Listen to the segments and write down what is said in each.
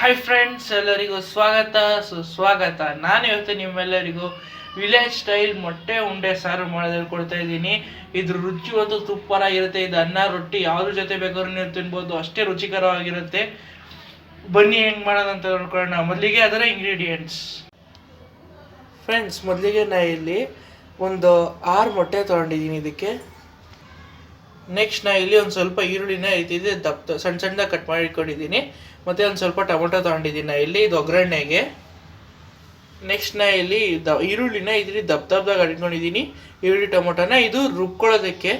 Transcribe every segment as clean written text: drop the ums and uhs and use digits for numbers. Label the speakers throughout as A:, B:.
A: Hi friends, ಎಲ್ಲರಿಗೂ ಸ್ವಾಗತ ಸುಸ್ವಾಗತ. ನಾನು ಇವತ್ತು ನಿಮ್ಮೆಲ್ಲರಿಗೂ ವಿಲೇಜ್ ಸ್ಟೈಲ್ ಮೊಟ್ಟೆ ಉಂಡೆ ಸಾರು ಮಾಡೋದು ಕೊಡ್ತಾ ಇದ್ದೀನಿ. ಇದ್ರ ರುಚಿ ಒಂದು ಸೂಪರ್ ಆಗಿರುತ್ತೆ. ಇದು ಅನ್ನ ರೊಟ್ಟಿ ಯಾವ್ದ್ರ ಜೊತೆ ಬೇಕಾದ್ರೂ ನೀವು ತಿನ್ಬೋದು, ಅಷ್ಟೇ ರುಚಿಕರವಾಗಿರುತ್ತೆ. ಬನ್ನಿ ಹೆಂಗೆ ಮಾಡೋದಂತ ನೋಡ್ಕೊಳ್ಳೋಣ. ಮೊದಲಿಗೆ ಅದರ ಇಂಗ್ರೀಡಿಯೆಂಟ್ಸ್. ಫ್ರೆಂಡ್ಸ್, ಮೊದಲಿಗೆ ನಾನು ಇಲ್ಲಿ ಒಂದು 6 ಮೊಟ್ಟೆ ತೊಗೊಂಡಿದ್ದೀನಿ ಇದಕ್ಕೆ. ನೆಕ್ಸ್ಟ್ ನಾನು ಇಲ್ಲಿ ಒಂದು ಸ್ವಲ್ಪ ಈರುಳ್ಳಿನ ಇಟ್ಟಿದ್ದೆ, ಸಣ್ಣ ಸಣ್ಣದಾಗಿ ಕಟ್ ಮಾಡಿ ಇಟ್ಕೊಂಡಿದ್ದೀನಿ. ಮತ್ತು ಒಂದು ಸ್ವಲ್ಪ ಟೊಮೊಟೊ ತೊಗೊಂಡಿದ್ದೀನಿ ಇಲ್ಲಿ ಇದು ಒಗ್ಗರಣೆಗೆ. ನೆಕ್ಸ್ಟ್ ನಾನು ಇಲ್ಲಿ ಈರುಳ್ಳಿನ ಇದರಲ್ಲಿ ದಪ್ಪದಾಗಿ ಇಟ್ಕೊಂಡಿದ್ದೀನಿ. ಈರುಳ್ಳಿ ಟೊಮೊಟೊನ ಇದು ರುಬ್ಕೊಳ್ಳೋದಕ್ಕೆ.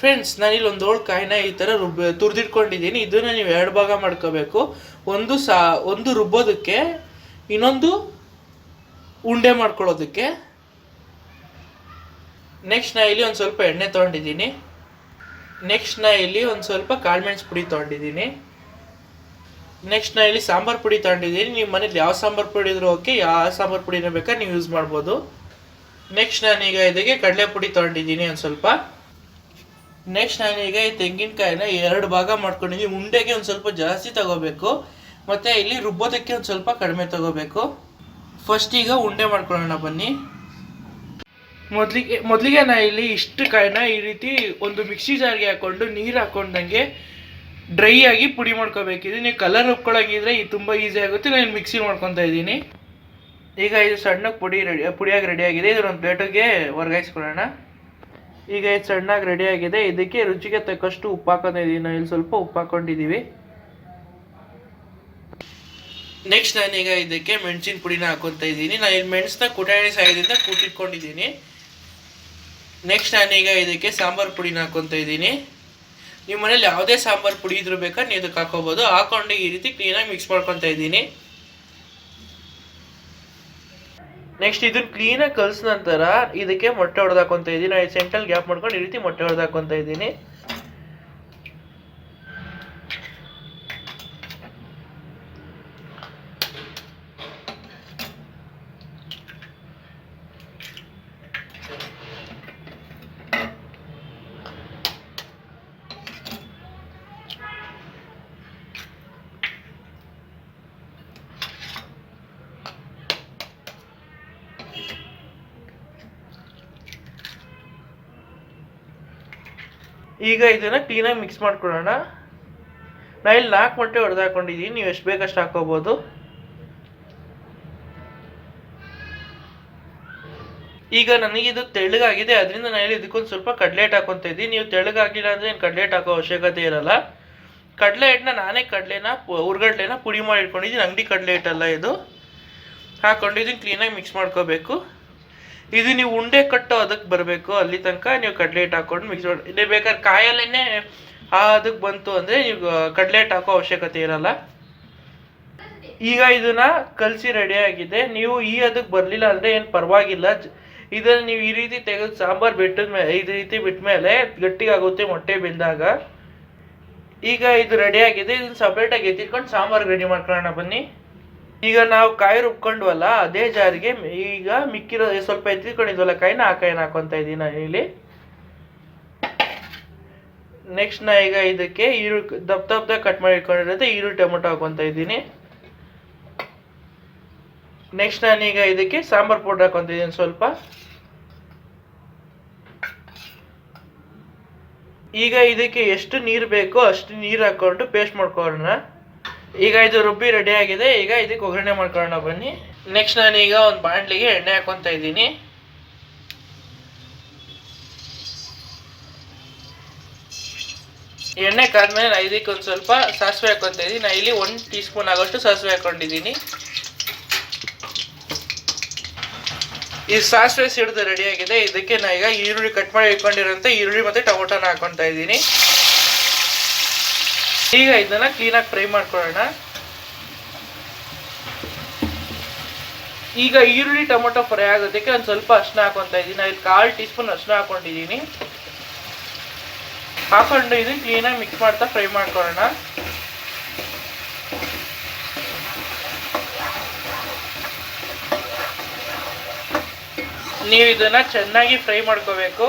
A: ಫ್ರೆಂಡ್ಸ್, ನಾನಿಲ್ಲಿ ಒಂದು ಓಳ್ ಕಾಯಿನ ಈ ಥರ ತುರಿದಿಟ್ಕೊಂಡಿದ್ದೀನಿ. ಇದನ್ನು ನೀವು 2 ಭಾಗ ಮಾಡ್ಕೋಬೇಕು. ಒಂದು ರುಬ್ಬೋದಕ್ಕೆ, ಇನ್ನೊಂದು ಉಂಡೆ ಮಾಡ್ಕೊಳ್ಳೋದಕ್ಕೆ. ನೆಕ್ಸ್ಟ್ ನಾನು ಇಲ್ಲಿ ಒಂದು ಸ್ವಲ್ಪ ಎಣ್ಣೆ ತೊಗೊಂಡಿದ್ದೀನಿ. ನೆಕ್ಸ್ಟ್ ನಾನು ಇಲ್ಲಿ ಒಂದು ಸ್ವಲ್ಪ ಕಾಳುಮೆಣಸು ಪುಡಿ ತೊಗೊಂಡಿದ್ದೀನಿ. ನೆಕ್ಸ್ಟ್ ನಾನು ಇಲ್ಲಿ ಸಾಂಬಾರು ಪುಡಿ ತೊಗೊಂಡಿದ್ದೀನಿ. ನಿಮ್ಮ ಮನೇಲಿ ಯಾವ ಸಾಂಬಾರು ಪುಡಿ ಇದ್ರೂ ಓಕೆ, ಯಾವ ಸಾಂಬಾರು ಪುಡಿನ ಬೇಕಾದ್ರೆ ನೀವು ಯೂಸ್ ಮಾಡ್ಬೋದು. ನೆಕ್ಸ್ಟ್ ನಾನೀಗ ಇದಕ್ಕೆ ಕಡಲೆ ಪುಡಿ ತೊಗೊಂಡಿದ್ದೀನಿ ಒಂದು ಸ್ವಲ್ಪ. ನೆಕ್ಸ್ಟ್ ನಾನೀಗ ಈ ತೆಂಗಿನಕಾಯಿನ 2 ಭಾಗ ಮಾಡ್ಕೊಂಡಿದ್ದೀನಿ. ಉಂಡೆಗೆ ಒಂದು ಸ್ವಲ್ಪ ಜಾಸ್ತಿ ತಗೋಬೇಕು, ಮತ್ತು ಇಲ್ಲಿ ರುಬ್ಬೋದಕ್ಕೆ ಒಂದು ಸ್ವಲ್ಪ ಕಡಿಮೆ ತಗೋಬೇಕು. ಫಸ್ಟ್ ಈಗ ಉಂಡೆ ಮಾಡ್ಕೊಳ್ಳೋಣ ಬನ್ನಿ. ಮೊದಲಿಗೆ ನಾನು ಇಲ್ಲಿ ಇಷ್ಟು ಕಾಯಿನ ಈ ರೀತಿ ಒಂದು ಮಿಕ್ಸಿ ಜಾರ್ಗೆ ಹಾಕ್ಕೊಂಡು ನೀರು ಹಾಕ್ಕೊಂಡಂಗೆ ಡ್ರೈ ಆಗಿ ಪುಡಿ ಮಾಡ್ಕೋಬೇಕಿದೆ. ನೀವು ಕಲರ್ ರುಬ್ಕೊಳ್ಳೋಂಗಿದ್ರೆ ಇದು ತುಂಬ ಈಸಿ ಆಗುತ್ತೆ. ನಾನು ಮಿಕ್ಸಿ ಮಾಡ್ಕೊತಾ ಇದ್ದೀನಿ. ಈಗ ಇದು ಸಣ್ಣಗೆ ಪುಡಿಯಾಗಿ ರೆಡಿಯಾಗಿದೆ. ಇದನ್ನೊಂದು ಪ್ಲೇಟಿಗೆ ವರ್ಗಾಯಿಸ್ಕೊಳ್ಳೋಣ. ಈಗ ಇದು ಸಣ್ಣಾಗಿ ರೆಡಿಯಾಗಿದೆ. ಇದಕ್ಕೆ ರುಚಿಗೆ ತಕ್ಕಷ್ಟು ಉಪ್ಪು ಹಾಕೋತಾ ಇದ್ದೀನಿ. ನಾವು ಇಲ್ಲಿ ಸ್ವಲ್ಪ ಉಪ್ಪು ಹಾಕ್ಕೊಂಡಿದ್ದೀವಿ. ನೆಕ್ಸ್ಟ್ ನಾನೀಗ ಇದಕ್ಕೆ ಮೆಣಸಿನ ಪುಡಿನ ಹಾಕ್ಕೊತಾ ಇದ್ದೀನಿ. ನಾನು ಇಲ್ಲಿ ಮೆಣಸನ್ನ ಕುಟಾಣಿ ಸಹಾಯದಿಂದ ಕೂಟಿಟ್ಕೊಂಡಿದ್ದೀನಿ. ನೆಕ್ಸ್ಟ್ ನಾನೀಗ ಇದಕ್ಕೆ ಸಾಂಬಾರು ಪುಡಿನ ಹಾಕ್ಕೊತಾ ಇದ್ದೀನಿ. ನಿಮ್ಮ ಮನೇಲಿ ಯಾವುದೇ ಸಾಂಬಾರು ಪುಡಿ ಇದ್ರೂ ಬೇಕಾದ್ರೆ ನೀವು ಇದಕ್ಕೆ ಹಾಕೋಬೋದು. ಹಾಕ್ಕೊಂಡು ಈ ರೀತಿ ಕ್ಲೀನಾಗಿ ಮಿಕ್ಸ್ ಮಾಡ್ಕೊತಾ ಇದ್ದೀನಿ. ನೆಕ್ಸ್ಟ್ ಇದನ್ನು ಕ್ಲೀನಾಗಿ ಕಲಿಸಿದ ನಂತರ ಇದಕ್ಕೆ ಮೊಟ್ಟೆ ಹೊಡೆದು ಹಾಕ್ಕೊತಾ ಇದ್ದೀನಿ. ನಾನು ಸೆಂಟ್ರಲ್ಲಿ ಗ್ಯಾಪ್ ಮಾಡ್ಕೊಂಡು ಈ ರೀತಿ ಮೊಟ್ಟೆ ಹೊಡೆದು ಹಾಕ್ಕೊತಾ ಇದ್ದೀನಿ. ಈಗ ಇದನ್ನು ಕ್ಲೀನಾಗಿ ಮಿಕ್ಸ್ ಮಾಡ್ಕೊಳ್ಳೋಣ. ನಾನು ಇಲ್ಲಿ 4 ಮೊಟ್ಟೆ ಹೊಡೆದು ಹಾಕ್ಕೊಂಡಿದ್ದೀನಿ. ನೀವು ಎಷ್ಟು ಬೇಕಷ್ಟು ಹಾಕೋಬೋದು. ಈಗ ನನಗಿದು ತೆಳ್ಳಗಾಗಿದೆ, ಅದರಿಂದ ನಾನು ಇಲ್ಲಿ ಇದಕ್ಕೊಂದು ಸ್ವಲ್ಪ ಕಡಲೆ ಹಿಟ್ಟು ಹಾಕ್ಕೊತಾ ಇದ್ದೀನಿ. ನೀವು ತೆಳ್ಳಗಾಗಿಲ್ಲ ಅಂದರೆ ಏನು ಕಡಲೆ ಹಿಟ್ಟು ಹಾಕೋ ಅವಶ್ಯಕತೆ ಇರಲ್ಲ. ಕಡಲೆ ಹಿಟ್ಟನ್ನ ನಾನೇ ಹುರ್ಗಡ್ಲೆನ ಪುಡಿ ಮಾಡಿ ಇಟ್ಕೊಂಡಿದ್ದೀನಿ. ಅಂಗಡಿ ಕಡಲೆ ಹಿಟ್ಟಲ್ಲ ಇದು. ಹಾಕ್ಕೊಂಡಿದ್ದೀನಿ. ಕ್ಲೀನಾಗಿ ಮಿಕ್ಸ್ ಮಾಡ್ಕೋಬೇಕು. ಇದು ನೀವು ಉಂಡೆ ಕಟ್ಟೋ ಅದಕ್ಕೆ ಬರಬೇಕು, ಅಲ್ಲಿ ತನಕ ನೀವು ಕಡಲೆ ಹಿಟ್ಟು ಹಾಕ್ಕೊಂಡು ಮಿಕ್ಸ್ ಮಾಡಿ. ಇದೇ ಬೇಕಾದ್ರೆ ಕಾಯಲ್ಲೇ ಅದಕ್ಕೆ ಬಂತು ಅಂದರೆ ನೀವು ಕಡಲೆ ಹಿಟ್ಟು ಹಾಕೋ ಅವಶ್ಯಕತೆ ಇರಲ್ಲ. ಈಗ ಇದನ್ನು ಕಲಸಿ ರೆಡಿಯಾಗಿದೆ. ನೀವು ಅದಕ್ಕೆ ಬರಲಿಲ್ಲ ಅಂದರೆ ಏನು ಪರವಾಗಿಲ್ಲ. ಇದನ್ನು ನೀವು ಈ ರೀತಿ ತೆಗೆದು ಸಾಂಬಾರು ಈ ರೀತಿ ಬಿಟ್ಟ ಮೇಲೆ ಗಟ್ಟಿಗಾಗುತ್ತೆ ಮೊಟ್ಟೆ ಬೆಂದಾಗ. ಈಗ ಇದು ರೆಡಿಯಾಗಿದೆ. ಇದನ್ನು ಸಪ್ರೇಟಾಗಿ ಎತ್ತಿಟ್ಕೊಂಡು ಸಾಂಬಾರು ರೆಡಿ ಮಾಡ್ಕೊಳ್ಳೋಣ ಬನ್ನಿ. ಈಗ ನಾವು ಕಾಯಿ ರುಬ್ಕೊಂಡ್ವಲ್ಲ, ಅದೇ ಜಾರಿಗೆ ಈಗ ಮಿಕ್ಕಿರೋ ಸ್ವಲ್ಪ ಎತ್ತಿಟ್ಕೊಂಡಿದ್ವಲ್ಲ ಕಾಯಿನ, ಆ ಕಾಯಿನ ಹಾಕ್ಕೊತಾ ಇದ್ದೀನಿ ನಾನು ಇಲ್ಲಿ. ನೆಕ್ಸ್ಟ್ ನಾ ಈಗ ಇದಕ್ಕೆ ದಪ್ಪದಾಗ ಕಟ್ ಮಾಡಿ ಇಟ್ಕೊಂಡಿರುತ್ತೆ ಈರುಳ್ಳಿ ಟೊಮೊಟೊ ಹಾಕ್ಕೊತಾ ಇದ್ದೀನಿ. ನೆಕ್ಸ್ಟ್ ನಾನೀಗ ಇದಕ್ಕೆ ಸಾಂಬಾರು ಪೌಡರ್ ಹಾಕ್ಕೊತಾ ಇದ್ದೀನಿ ಸ್ವಲ್ಪ. ಈಗ ಇದಕ್ಕೆ ಎಷ್ಟು ನೀರು ಬೇಕೋ ಅಷ್ಟು ನೀರು ಹಾಕ್ಕೊಂಡು ಪೇಸ್ಟ್ ಮಾಡ್ಕೊಳ್ಳೋಣ. ಈಗ ಇದು ರುಬ್ಬಿ ರೆಡಿ ಆಗಿದೆ. ಈಗ ಇದಕ್ಕೆ ಒಗ್ಗರಣೆ ಮಾಡ್ಕೊಳ್ಳೋಣ ಬನ್ನಿ. ನೆಕ್ಸ್ಟ್ ನಾನೀಗ ಒಂದು ಬಾಣಲಿಗೆ ಎಣ್ಣೆ ಹಾಕ್ಕೊತಾ ಇದ್ದೀನಿ. ಎಣ್ಣೆ ಕಾದ್ಮೇಲೆ ನಾನು ಇದಕ್ಕೆ ಒಂದು ಸ್ವಲ್ಪ ಸಾಸಿವೆ ಹಾಕ್ಕೊತಾ ಇದ್ದೀನಿ. ನಾನು ಇಲ್ಲಿ 1 ಟೀ ಸ್ಪೂನ್ ಆಗೋಷ್ಟು ಸಾಸಿವೆ ಹಾಕ್ಕೊಂಡಿದ್ದೀನಿ. ಈ ಸಾಸಿವೆ ಸಿಡಿದು ರೆಡಿಯಾಗಿದೆ. ಇದಕ್ಕೆ ನಾನು ಈಗ ಈರುಳ್ಳಿ ಕಟ್ ಮಾಡಿ ಇಟ್ಕೊಂಡಿರೋಂಥ ಈರುಳ್ಳಿ ಮತ್ತು ಟೊಮೊಟೊನ ಹಾಕ್ಕೊತಾ ಇದ್ದೀನಿ. ಈಗ ಇದನ್ನು ಕ್ಲೀನಾಗಿ ಫ್ರೈ ಮಾಡ್ಕೊಳ್ಳೋಣ. ಈಗ ಈರುಳ್ಳಿ ಟೊಮೊಟೊ ಫ್ರೈ ಆಗೋದಕ್ಕೆ ಒಂದು ಸ್ವಲ್ಪ ಅರಿಶಿನ ಹಾಕ್ಕೊತಾ ಇದ್ದೀನಿ. ಇಲ್ಲಿ 1/4 ಟೀ ಸ್ಪೂನ್ ಅರಿಶಿನ ಹಾಕ್ಕೊಂಡಿದ್ದೀನಿ. ಹಾಕೊಂಡು ಇದನ್ನು ಕ್ಲೀನಾಗಿ ಮಿಕ್ಸ್ ಮಾಡ್ತಾ ಫ್ರೈ ಮಾಡ್ಕೊಳ್ಳೋಣ. ನೀವು ಇದನ್ನು ಚೆನ್ನಾಗಿ ಫ್ರೈ ಮಾಡ್ಕೋಬೇಕು.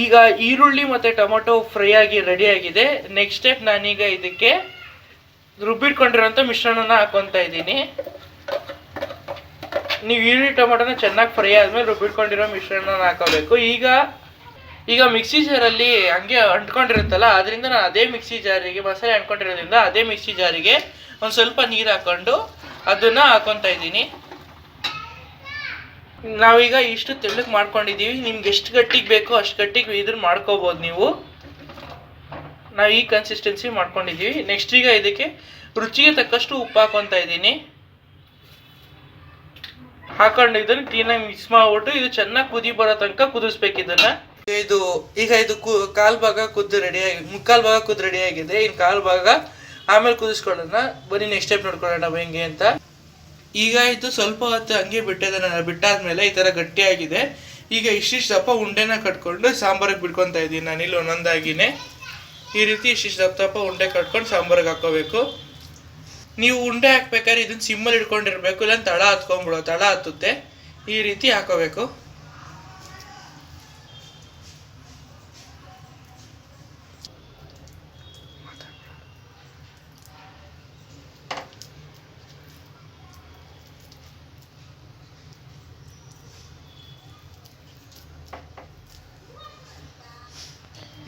A: ಈಗ ಈರುಳ್ಳಿ ಮತ್ತು ಟೊಮೊಟೊ ಫ್ರೈ ಆಗಿ ರೆಡಿ ಆಗಿದೆ. ನೆಕ್ಸ್ಟ್ ಸ್ಟೆಪ್ ನಾನೀಗ ಇದಕ್ಕೆ ರುಬ್ಬಿಟ್ಕೊಂಡಿರೋಂಥ ಮಿಶ್ರಣನ ಹಾಕೊತಾ ಇದ್ದೀನಿ. ನೀವು ಈರುಳ್ಳಿ ಟೊಮೊಟೊನ ಚೆನ್ನಾಗಿ ಫ್ರೈ ಆದಮೇಲೆ ರುಬ್ಬಿಟ್ಕೊಂಡಿರೋ ಮಿಶ್ರಣನ ಹಾಕೋಬೇಕು. ಈಗ ಮಿಕ್ಸಿ ಜಾರಲ್ಲಿ ಹಂಗೆ ಅಂಟ್ಕೊಂಡಿರುತ್ತಲ್ಲ, ಅದರಿಂದ ನಾನು ಅದೇ ಮಿಕ್ಸಿ ಜಾರಿಗೆ ಮಸಾಲೆ ಅಂಟ್ಕೊಂಡಿರೋದ್ರಿಂದ ಅದೇ ಮಿಕ್ಸಿ ಜಾರಿಗೆ ಒಂದು ಸ್ವಲ್ಪ ನೀರು ಹಾಕ್ಕೊಂಡು ಅದನ್ನು ಹಾಕೊತಾ ಇದ್ದೀನಿ. ನಾವೀಗ ಇಷ್ಟು ತೆಳ್ಳಗೆ ಮಾಡ್ಕೊಂಡಿದ್ದೀವಿ. ನಿಮ್ಗೆ ಎಷ್ಟು ಗಟ್ಟಿಗೆ ಬೇಕೋ ಅಷ್ಟು ಗಟ್ಟಿಗೆ ಇದನ್ನು ಮಾಡ್ಕೋಬೋದು ನೀವು. ನಾವು ಈ ಕನ್ಸಿಸ್ಟೆನ್ಸಿ ಮಾಡ್ಕೊಂಡಿದ್ದೀವಿ. ನೆಕ್ಸ್ಟ್ ಈಗ ಇದಕ್ಕೆ ರುಚಿಗೆ ತಕ್ಕಷ್ಟು ಉಪ್ಪು ಹಾಕೊತಾ ಇದ್ದೀನಿ. ಹಾಕೊಂಡು ಇದನ್ನು ಕ್ಲೀನಾಗಿ ಮಿಕ್ಸ್ ಮಾಡ್ಬಿಟ್ಟು ಇದು ಚೆನ್ನಾಗಿ ಕುದಿ ಬರೋ ತನಕ ಕುದಿಸ್ಬೇಕು ಇದನ್ನು. ಇದು ಕಾಲು ಭಾಗ ಕುದ್ದು ರೆಡಿಯಾಗಿ, ಮುಕ್ಕಾಲು ಭಾಗ ಕುದ್ದು ರೆಡಿ ಆಗಿದೆ. ಇನ್ನು ಕಾಲು ಭಾಗ ಆಮೇಲೆ ಕುದಿಸ್ಕೊಳ್ಳೋಣ. ಬನ್ನಿ ನೆಕ್ಸ್ಟ್ ಸ್ಟೆಪ್ ನೋಡ್ಕೊಳ್ಳೋಣ ಹೆಂಗೆ ಅಂತ. ಈಗ ಇದು ಸ್ವಲ್ಪ ಹೊತ್ತು ಹಂಗೆ ಬಿಟ್ಟಾದ್ಮೇಲೆ ಈ ಥರ ಗಟ್ಟಿಯಾಗಿದೆ. ಈಗ ಇಷ್ಟಿಷ್ಟು ದಪ್ಪ ಉಂಡೆನ ಕಟ್ಕೊಂಡು ಸಾಂಬಾರಿಗೆ ಬಿಡ್ಕೊತಾ ಇದ್ದೀನಿ ನಾನಿಲ್ಲಿ ಒಂದೊಂದಾಗಿನೇ. ಈ ರೀತಿ ಇಷ್ಟಿಷ್ಟು ದಪ್ಪ ಉಂಡೆ ಕಟ್ಕೊಂಡು ಸಾಂಬಾರಿಗೆ ಹಾಕೋಬೇಕು. ನೀವು ಉಂಡೆ ಹಾಕ್ಬೇಕಾದ್ರೆ ಇದನ್ನು ಸಿಮ್ಮಲ್ಲಿ ಇಟ್ಕೊಂಡಿರ್ಬೇಕು, ಇಲ್ಲ ತಳ ಹತ್ತುತ್ತೆ. ಈ ರೀತಿ ಹಾಕೋಬೇಕು.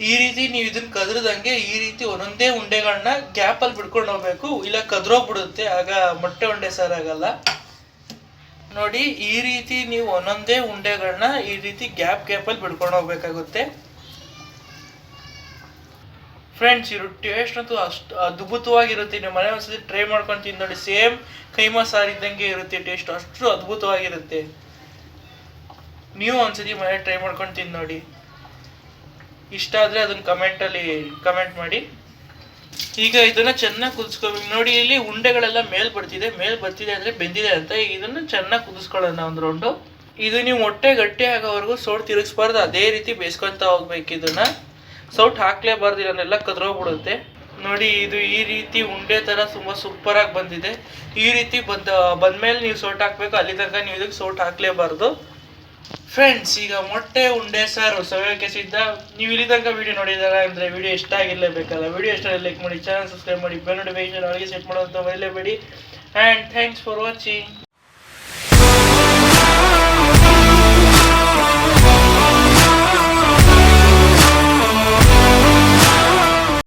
A: ಈ ರೀತಿ ನೀವು ಇದನ್ನ ಕದ್ರದಂಗೆ ಈ ರೀತಿ ಒಂದೊಂದೇ ಉಂಡೆಗಳನ್ನ ಗ್ಯಾಪಲ್ಲಿ ಬಿಡ್ಕೊಂಡು ಹೋಗ್ಬೇಕು, ಇಲ್ಲ ಕದ್ರೋಗ್ಬಿಡುತ್ತೆ, ಆಗ ಮೊಟ್ಟೆ ಉಂಡೆ ಸಾರಾಗಲ್ಲ. ನೋಡಿ, ಈ ರೀತಿ ನೀವು ಒಂದೊಂದೇ ಉಂಡೆಗಳನ್ನ ಈ ರೀತಿ ಗ್ಯಾಪಲ್ಲಿ ಬಿಡ್ಕೊಂಡು ಹೋಗ್ಬೇಕಾಗುತ್ತೆ. ಫ್ರೆಂಡ್ಸ್, ಇರೋ ಟೇಸ್ಟ್ ಅಂತೂ ಅಷ್ಟು ಅದ್ಭುತವಾಗಿರುತ್ತೆ. ನೀವು ಮನೆ ಒಂದ್ಸತಿ ಟ್ರೈ ಮಾಡ್ಕೊಂಡು ತಿಂದು ನೋಡಿ. ಸೇಮ್ ಕೈಮಾ ಸಾರು ಇದ್ದಂಗೆ ಇರುತ್ತೆ ಟೇಸ್ಟ್, ಅಷ್ಟು ಅದ್ಭುತವಾಗಿರುತ್ತೆ. ನೀವು ಒಂದ್ಸತಿ ಮನೆ ಟ್ರೈ ಮಾಡ್ಕೊಂಡು ತಿಂದು ನೋಡಿ. ಇಷ್ಟ ಆದರೆ ಅದನ್ನು ಕಮೆಂಟ್ ಮಾಡಿ. ಈಗ ಇದನ್ನು ಚೆನ್ನಾಗಿ ಕುದಿಸ್ಕೋಬೇಕು. ನೋಡಿ, ಇಲ್ಲಿ ಉಂಡೆಗಳೆಲ್ಲ ಮೇಲ್ ಬರ್ತಿದೆ ಅಂದರೆ ಬೆಂದಿದೆ ಅಂತ. ಈಗ ಇದನ್ನು ಚೆನ್ನಾಗಿ ಕುದಿಸ್ಕೊಳ್ಳೋಣ ಒಂದು ರೌಂಡು. ಇದು ನೀವು ಮೊಟ್ಟೆ ಗಟ್ಟಿ ಆಗೋವರೆಗೂ ಸೌಟ್ ತಿರುಗಿಸ್ಬಾರ್ದು, ಅದೇ ರೀತಿ ಬೇಯಿಸ್ಕೊತಾ ಹೋಗ್ಬೇಕು. ಇದನ್ನು ಸೌಟ್ ಹಾಕ್ಲೇಬಾರ್ದು, ಇದನ್ನೆಲ್ಲ ಕದ್ರೋಗ್ಬಿಡುತ್ತೆ. ನೋಡಿ, ಇದು ಈ ರೀತಿ ಉಂಡೆ ಥರ ತುಂಬ ಸೂಪರಾಗಿ ಬಂದಿದೆ. ಈ ರೀತಿ ಬಂದಮೇಲೆ ನೀವು ಸೌಟ್ ಹಾಕಬೇಕು, ಅಲ್ಲಿ ತನಕ ನೀವು ಇದಕ್ಕೆ ಸೌಟ್ ಹಾಕ್ಲೇಬಾರ್ದು. ಫ್ರೆಂಡ್ಸ್, ಈಗ ಮೊಟ್ಟೆ ಉಂಡೆ ಸಾರು ಸವಿಯೋಕ್ಕೆ ಸಿದ್ಧ. ನೀವು ಇಲ್ಲಿ ತನಕ ವಿಡಿಯೋ ನೋಡಿದಾರ ಅಂದರೆ ವಿಡಿಯೋ ಇಷ್ಟ ಆಗಿರಲೇಬೇಕಲ್ಲ. ವಿಡಿಯೋ ಇಷ್ಟ ಲೈಕ್ ಮಾಡಿ, ಚಾನಲ್ ಸಬ್ಸ್ಕ್ರೈಬ್ ಮಾಡಿ, ಬೆಲ್ ನೋಟಿಫಿಕೇಶನ್ ಆಲ್ಗೆ ಸೆಟ್ ಮಾಡೋದಂತ ಮರಿಲೇಬೇಡಿ. And thanks for watching.